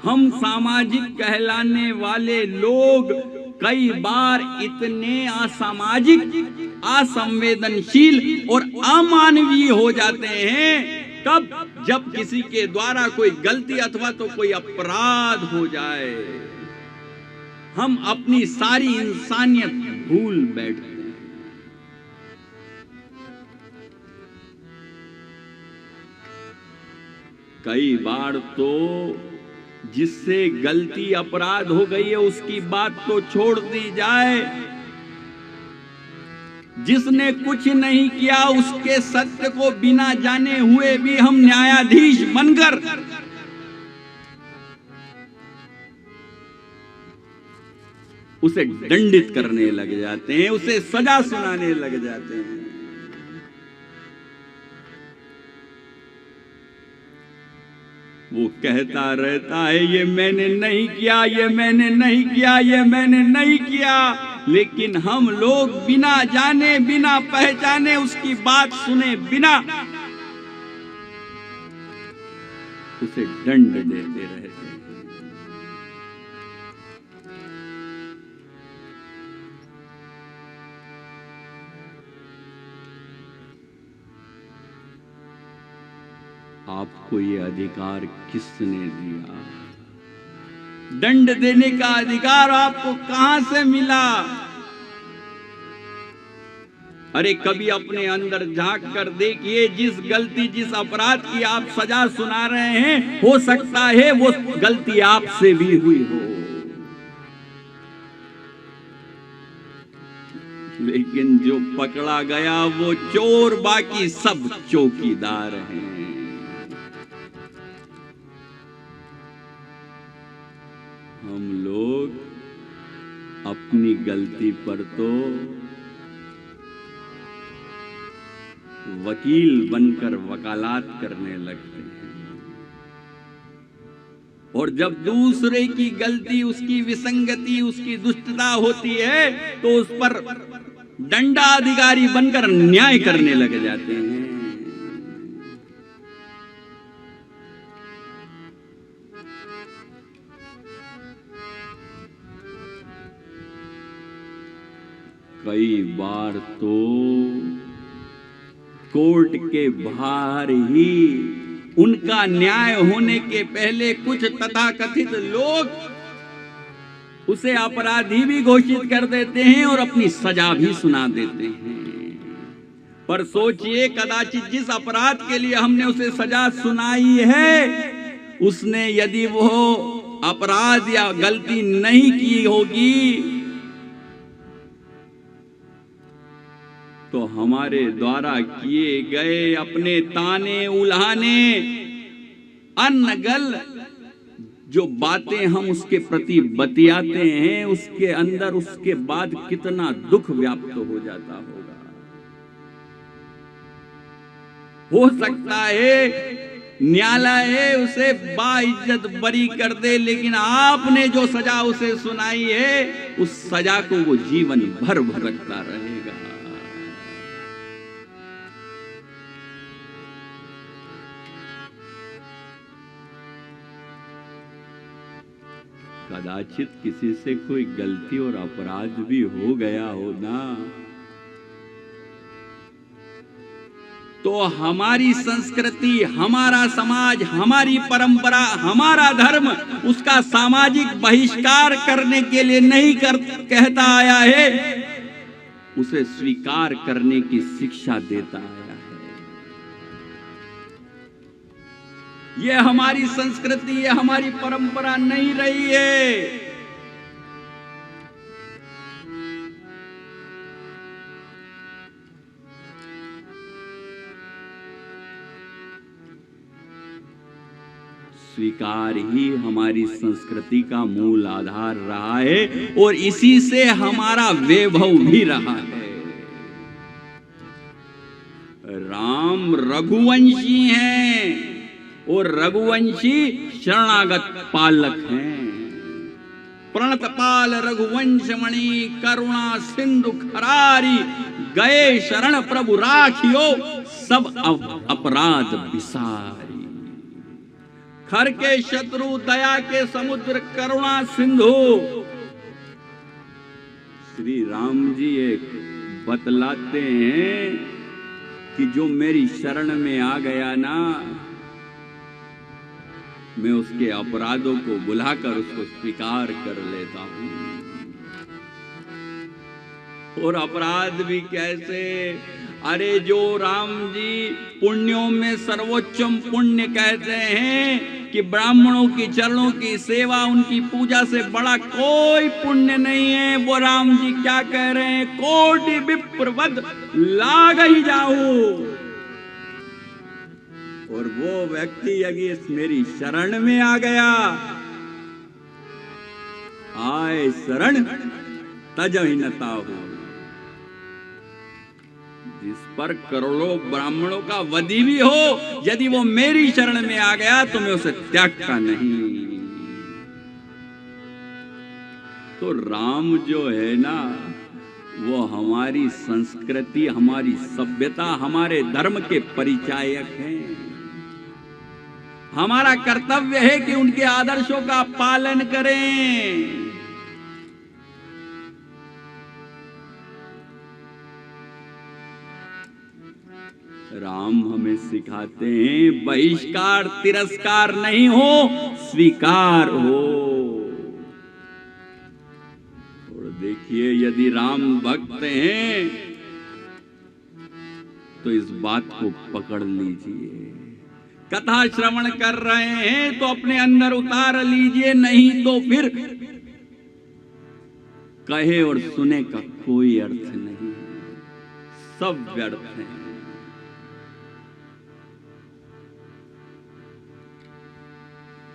हम सामाजिक कहलाने वाले लोग कई बार इतने असामाजिक, असंवेदनशील और अमानवीय हो जाते हैं। कब? जब किसी के द्वारा कोई गलती अथवा तो कोई अपराध हो जाए, हम अपनी सारी इंसानियत भूल बैठते हैं। कई बार तो जिससे गलती अपराध हो गई है उसकी बात तो छोड़ दी जाए, जिसने कुछ नहीं किया उसके सत्य को बिना जाने हुए भी हम न्यायाधीश बनकर उसे दंडित करने लग जाते हैं, उसे सजा सुनाने लग जाते हैं। वो कहता रहता है ये मैंने नहीं किया, ये मैंने नहीं किया, ये मैंने नहीं किया, लेकिन हम लोग बिना जाने बिना पहचाने उसकी बात सुने बिना उसे दंड देते रहते हैं। आपको ये अधिकार किसने दिया? दंड देने का अधिकार आपको कहां से मिला? अरे कभी अपने अंदर झांक कर देखिए, जिस गलती जिस अपराध की आप सजा सुना रहे हैं, हो सकता है वो गलती आपसे भी हुई हो, लेकिन जो पकड़ा गया वो चोर, बाकी सब चौकीदार हैं। हम लोग अपनी गलती पर तो वकील बनकर वकालत करने लगते हैं, और जब दूसरे की गलती, उसकी विसंगति, उसकी दुष्टता होती है तो उस पर दंडाधिकारी बनकर न्याय करने लग जाते हैं। कई बार तो कोर्ट के बाहर ही उनका न्याय होने के पहले कुछ तथाकथित लोग उसे अपराधी भी घोषित कर देते हैं और अपनी सजा भी सुना देते हैं। पर सोचिए, कदाचित जिस अपराध के लिए हमने उसे सजा सुनाई है, उसने यदि वो अपराध या गलती नहीं की होगी तो हमारे द्वारा किए गए अपने ताने उल्हाने, अनगल जो बातें हम उसके प्रति बतियाते हैं, उसके अंदर उसके बाद कितना दुख व्याप्त हो जाता होगा। हो सकता है न्यायालय उसे बाइज्जत बरी कर दे, लेकिन आपने जो सजा उसे सुनाई है उस सजा को वो जीवन भर भुगतता रहेगा। कदाचित किसी से कोई गलती और अपराध भी हो गया हो ना, तो हमारी संस्कृति, हमारा समाज, हमारी परंपरा, हमारा धर्म उसका सामाजिक बहिष्कार करने के लिए नहीं कहता आया है, उसे स्वीकार करने की शिक्षा देता आया है। ये हमारी संस्कृति, ये हमारी परंपरा नहीं रही है। स्वीकार ही हमारी संस्कृति का मूल आधार रहा है और इसी से हमारा वैभव भी रहा है। राम रघुवंशी हैं और रघुवंशी शरणागत पालक हैं। प्रणत पाल रघुवंश मणि करुणा सिंधु खरारी, गए शरण प्रभु राखियो सब अपराध विसारी। खर के शत्रु, दया के समुद्र, करुणा सिंधु। श्री राम जी एक बतलाते हैं कि जो मेरी शरण में आ गया ना, मैं उसके अपराधों को बुलाकर उसको स्वीकार कर लेता हूं। और अपराध भी कैसे? अरे जो राम जी पुण्यों में सर्वोच्चम पुण्य कहते हैं कि ब्राह्मणों की चरणों की सेवा, उनकी पूजा से बड़ा कोई पुण्य नहीं है, वो राम जी क्या कह रहे हैं? कोटि विप्रवद लाग ही जाऊं। और वो व्यक्ति यदि मेरी शरण में आ गया, आए शरण तजहि न ताहू। जिस पर करोड़ों ब्राह्मणों का वधी भी हो, यदि वो मेरी शरण में आ गया तो मैं उसे त्यागता नहीं। तो राम जो है ना, वो हमारी संस्कृति, हमारी सभ्यता, हमारे धर्म के परिचायक हैं। हमारा कर्तव्य है कि उनके आदर्शों का पालन करें। राम हमें सिखाते हैं बहिष्कार तिरस्कार नहीं हो, स्वीकार हो। और देखिए, यदि राम भक्त हैं तो इस बात को पकड़ लीजिए। कथा श्रवण कर रहे हैं तो अपने अंदर उतार लीजिए, नहीं तो फिर कहे और सुने का कोई अर्थ नहीं, सब व्यर्थ है।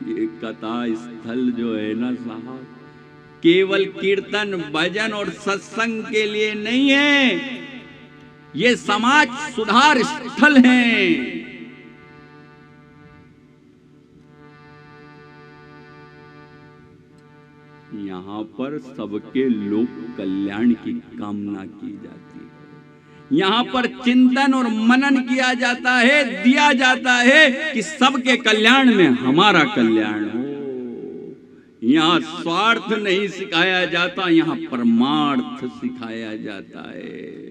ये कथा स्थल जो है ना साहब, केवल कीर्तन भजन और सत्संग के लिए नहीं है, ये समाज सुधार स्थल है। यहाँ पर सबके लोक कल्याण की कामना की जाती है। यहाँ पर चिंतन और मनन किया जाता है, दिया जाता है कि सबके कल्याण में हमारा कल्याण हो। यहाँ स्वार्थ नहीं सिखाया जाता, यहाँ परमार्थ सिखाया जाता है।